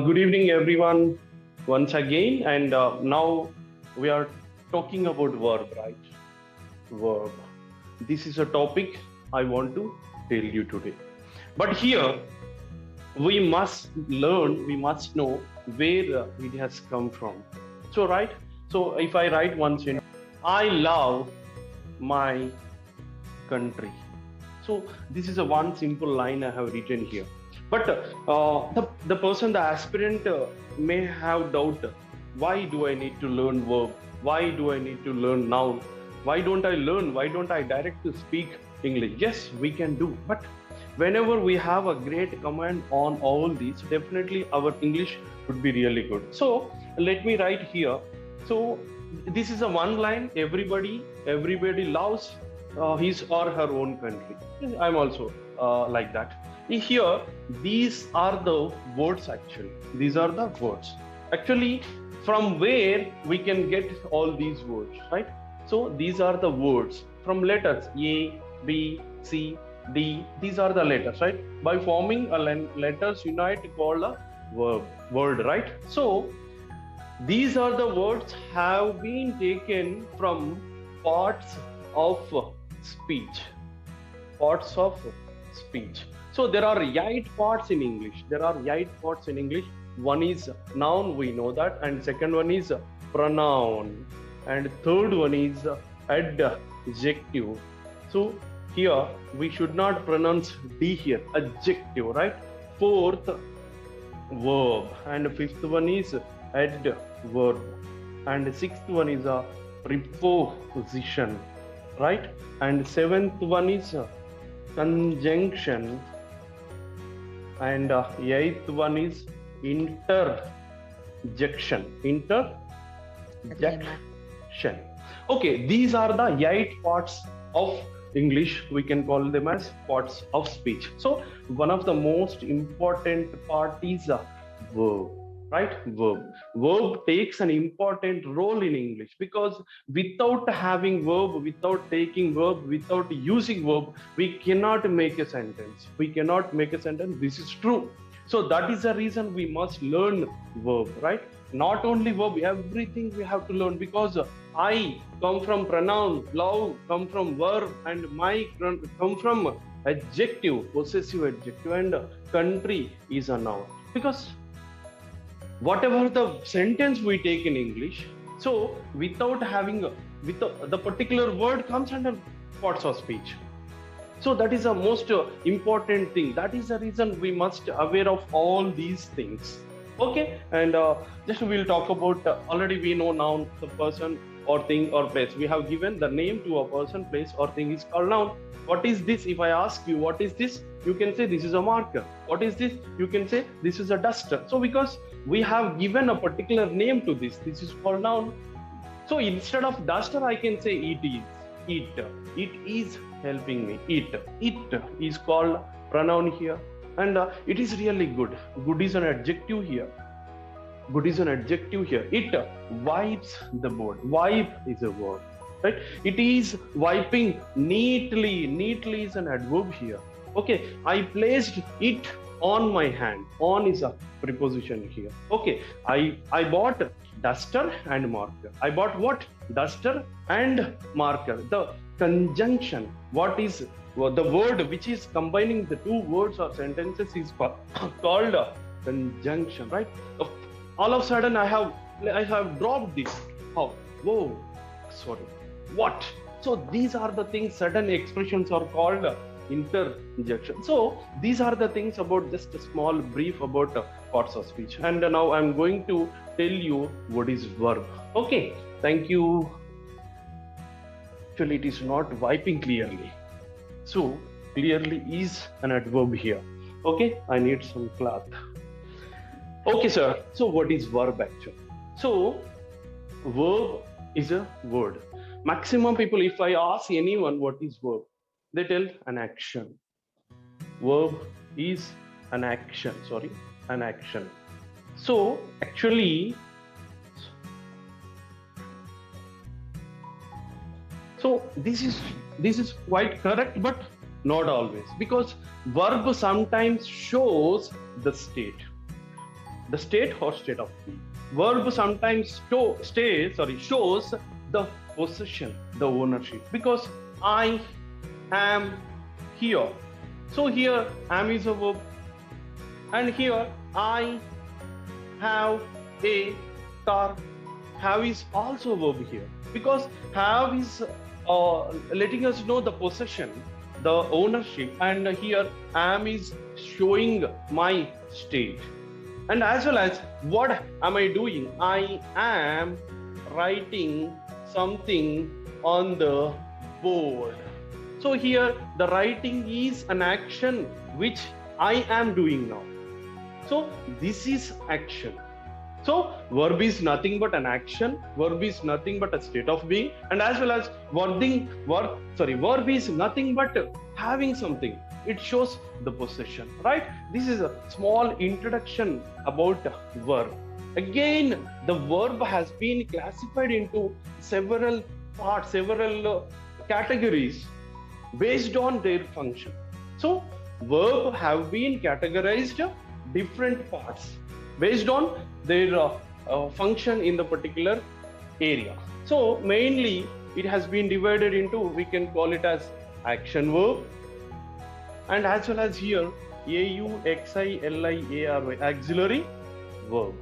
Good evening, everyone, once again. And now we are talking about verb, right? Verb. This is a topic I want to tell you today. But here, we must learn, we must know where it has come from. So, right? So, if I write one sentence, I love my country. So, this is a one simple line I have written here. But the person, the aspirant may have doubt. Why do I need to learn verb? Why do I need to learn noun? Why don't I learn? Why don't I direct to speak English? Yes, we can do. But whenever we have a great command on all these, definitely our English would be really good. So let me write here. So this is a one line. Everybody loves his or her own country. I'm also like that. Here, these are the words actually. These are the words. Actually, from where we can get all these words, right? So these are the words from letters A, B, C, D. These are the letters, right? By forming a letters unite called a word, right? So these are the words have been taken from parts of speech. Parts of speech. So there are 8 parts in English. One is noun, we know that, and second one is pronoun, and third one is adjective. So here we should not pronounce D here, adjective, right? Fourth, verb, and fifth one is adverb, and sixth one is a preposition, right? And seventh one is conjunction, and eighth one is interjection. Okay, these are the 8 parts of English. We can call them as parts of speech. So one of the most important part is a verb, right? Verb takes an important role in English, because without having verb, without taking verb, without using verb, we cannot make a sentence. This is true. So that is the reason we must learn verb, right? Not only verb, everything we have to learn, because I come from pronoun, love come from verb, and my come from adjective, possessive adjective, and country is a noun. Because whatever the sentence we take in English, so without having the particular word comes under parts of speech. So that is the most important thing. That is the reason we must aware of all these things. Okay, and just we'll talk about, already we know noun, the person or thing or place. We have given the name to a person, place or thing is called noun. What is this? If I ask you, what is this? You can say this is a marker. What is this? You can say this is a duster. So because we have given a particular name to this, this is called noun. So instead of duster, I can say it is. It is helping me. It is called pronoun here, and it is really good. Good is an adjective here. It wipes the board. Wipe is a verb, right? It is wiping neatly. Neatly is an adverb here. Okay, I placed it on my hand. On is a preposition here. Okay, I bought duster and marker. I bought what? Duster and marker. The conjunction, what is the word which is combining the two words or sentences is called conjunction, right? All of a sudden I have dropped this. How? Whoa, sorry. What? So these are the things, certain expressions are called interjection. So these are the things about just a small brief about parts of speech. And now I'm going to tell you what is verb. Okay, thank you. Actually, it is not wiping clearly. So clearly is an adverb here. Okay, I need some cloth. Okay, sir. So what is verb actually? So verb is a word. Maximum people, if I ask anyone what is verb, they tell an action. Verb is an action. So actually, so this is quite correct, but not always, because verb sometimes shows the state. the state or state of being. Verb sometimes shows the possession, the ownership, because I am here. So here am is a verb, and here I have a car. Have is also a verb here, because have is letting us know the possession, the ownership, and here am is showing my state. And as well as what am I doing? I am writing something on the board. So here the writing is an action which I am doing now. So this is action. So verb is nothing but an action, verb is nothing but a state of being, and as well as verb is nothing but having something. It shows the possession, right? This is a small introduction about verb. Again, the verb has been classified into several parts, several categories based on their function. So verb have been categorized different parts based on their function in the particular area. So mainly it has been divided into, we can call it as action verb, and as well as here 𝐂𝐥𝐴𝐿𝐼𝐴𝑟𝑦, auxiliary verb,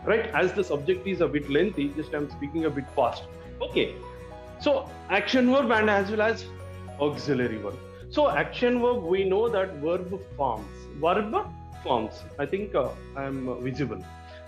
right? As the subject is a bit lengthy, just I'm speaking a bit fast. Okay, so action verb and as well as auxiliary verb. So action verb, we know that verb forms. I think I am visible.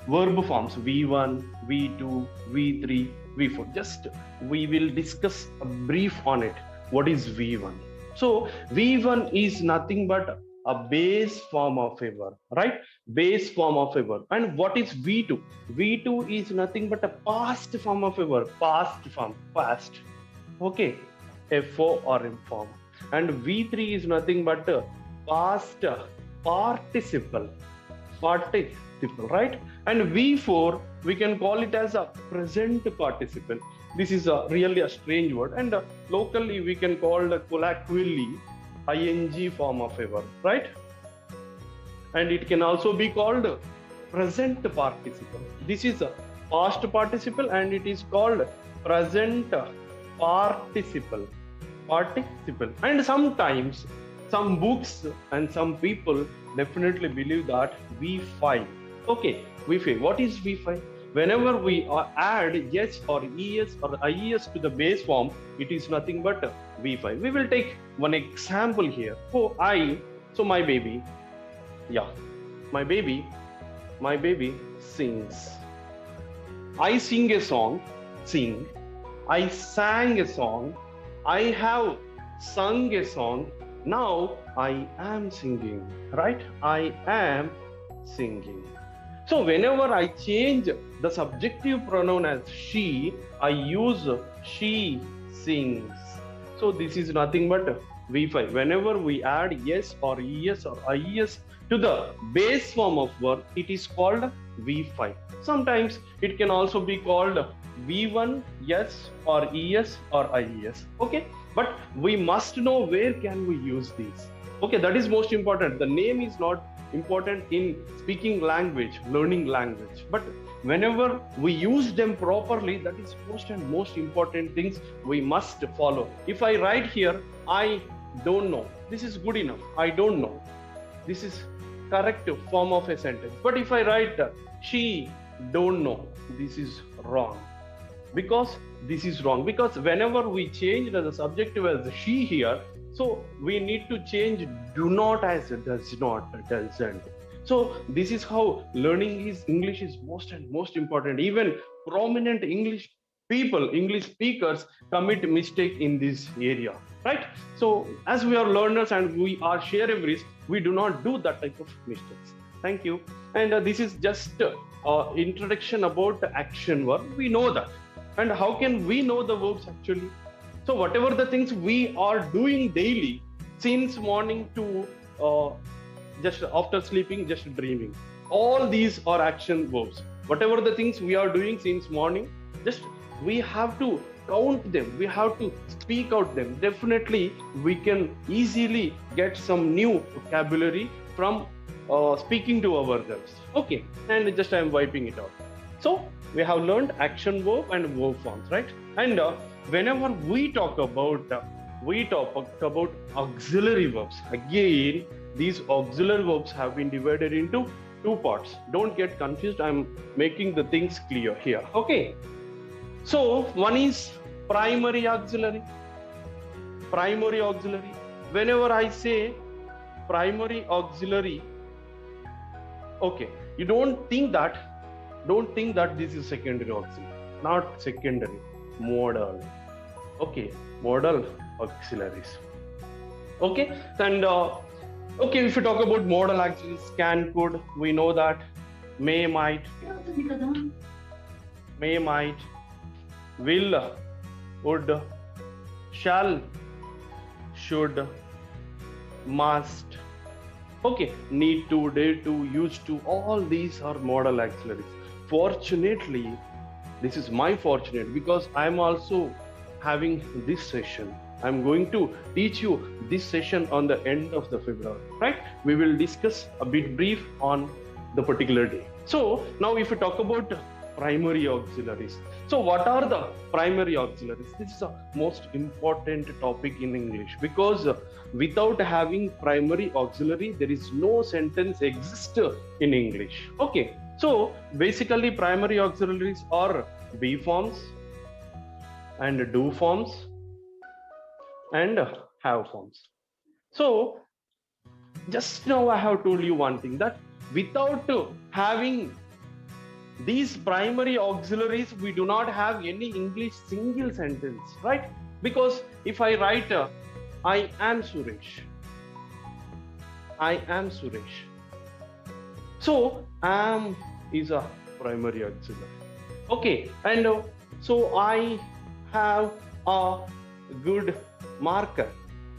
Verb forms V1, V2, V3, V4. Just we will discuss a brief on it. What is V1? So V1 is nothing but a base form of a verb, right? Base form of a verb. And what is V2? V2 is nothing but a past form of a verb. Past. Okay, FO or M form. And V3 is nothing but a past participle, right? And V4, we can call it as a present participle. This is really a strange word, and locally we can call colloquially ing form of a verb, right? And it can also be called present participle. This is a past participle and it is called present participle. And sometimes some books and some people definitely believe that V5. Okay, V5. What is V5? Whenever we add yes or es or ies to the base form, it is nothing but V5. We will take one example here. So my baby, my baby sings. I sing a song, sing. I sang a song. I have sung a song. Now I am singing, right? I am singing. So whenever I change the subjective pronoun as she, I use she sings. So this is nothing but V5. Whenever we add yes or es or ies to the base form of verb, it is called V5. Sometimes it can also be called V1, yes or es or ies. Okay, but we must know where can we use these. Okay, that is most important. The name is not important in speaking language, learning language, but whenever we use them properly, that is most important things we must follow. If I write here, I don't know, this is good enough. I don't know, this is correct form of a sentence. But if I write she don't know, this is wrong. Because this is wrong, because whenever we change the subjective as she here, so we need to change do not as does not, doesn't. So this is how learning English is most important. Even prominent English people, English speakers commit mistake in this area, right? So as we are learners and we are sharEvery's, we do not do that type of mistakes. Thank you. And this is just introduction about action verb. We know that. And how can we know the verbs actually? So whatever the things we are doing daily, since morning to just after sleeping, just dreaming, all these are action verbs. Whatever the things we are doing since morning, just we have to count them, we have to speak out them. Definitely we can easily get some new vocabulary from speaking to ourselves. Okay, and just I am wiping it out. So we have learned action verb and verb forms, right? And whenever we talk about auxiliary verbs, again these auxiliary verbs have been divided into two parts. Don't get confused, I'm making the things clear here. Okay, so one is primary auxiliary. Whenever I say primary auxiliary, okay, you don't think that this is secondary auxiliary. Not secondary, modal. Okay, modal auxiliaries. Okay, and okay, if you talk about modal auxiliaries, can, could, we know that may, might, will, would, shall, should, must. Okay, need to, dare to, used to, all these are modal auxiliaries. Fortunately, this is my fortunate because I am also having this session. I am going to teach you this session on the end of the February, right? We will discuss a bit brief on the particular day. So now if we talk about primary auxiliaries. So what are the primary auxiliaries? This is the most important topic in English because without having primary auxiliary, there is no sentence exist in English. Okay, so basically primary auxiliaries are be forms and do forms and have forms. So just now I have told you one thing, that without having these primary auxiliaries, we do not have any English single sentence, right? Because if I write I am Suresh, so am is a primary auxiliary. Okay, and so I have a good marker,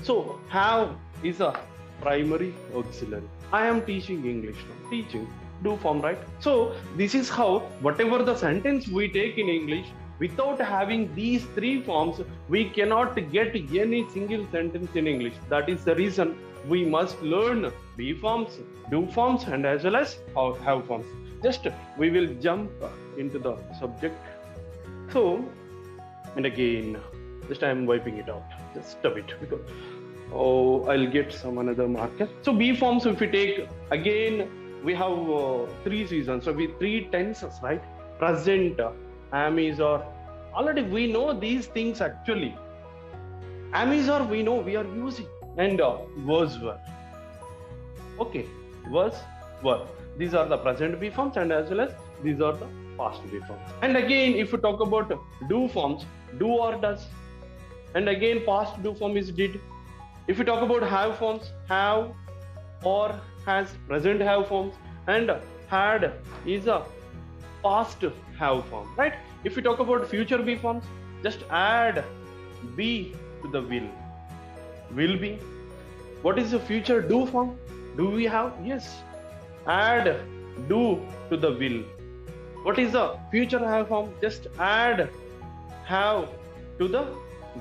so have is a primary auxiliary. I am teaching English now, teaching, do form, right? So this is how whatever the sentence we take in English, without having these three forms, we cannot get any single sentence in English. That is the reason we must learn be forms, do forms, and as well as have forms. Just we will jump into the subject. So, and again, just I am wiping it out just a bit because I'll get some another marker. So be forms, if we take again, we have three seasons, so we three tenses, right? Present, am, is, or. Already we know these things actually. Am, is, or we know we are using, and was, were. Okay, was, were. These are the present be forms, and as well as these are the past be forms. And again, if we talk about do forms, do or does, and again past do form is did. If we talk about have forms, have or has, present have forms, and had is a past have form, right? If we talk about future be forms, just add be to the will be. What is the future do form? Do we have? Yes, add do to the will. What is the future have form? Just add have to the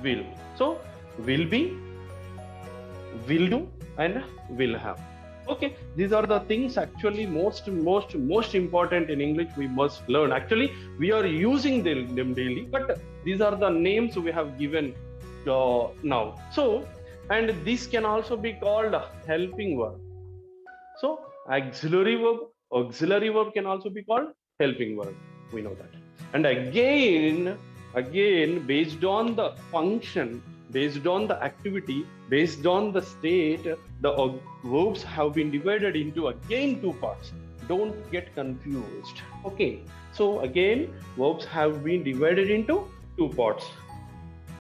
will. So will be, will do, and will have. Okay, these are the things actually most important in English we must learn. Actually, we are using them daily, but these are the names we have given now. So, and this can also be called helping verb. So, auxiliary verb can also be called helping verb. We know that. And again, based on the function, based on the activity, based on the state, the verbs have been divided into again two parts. Don't get confused. Okay, so again verbs have been divided into two parts.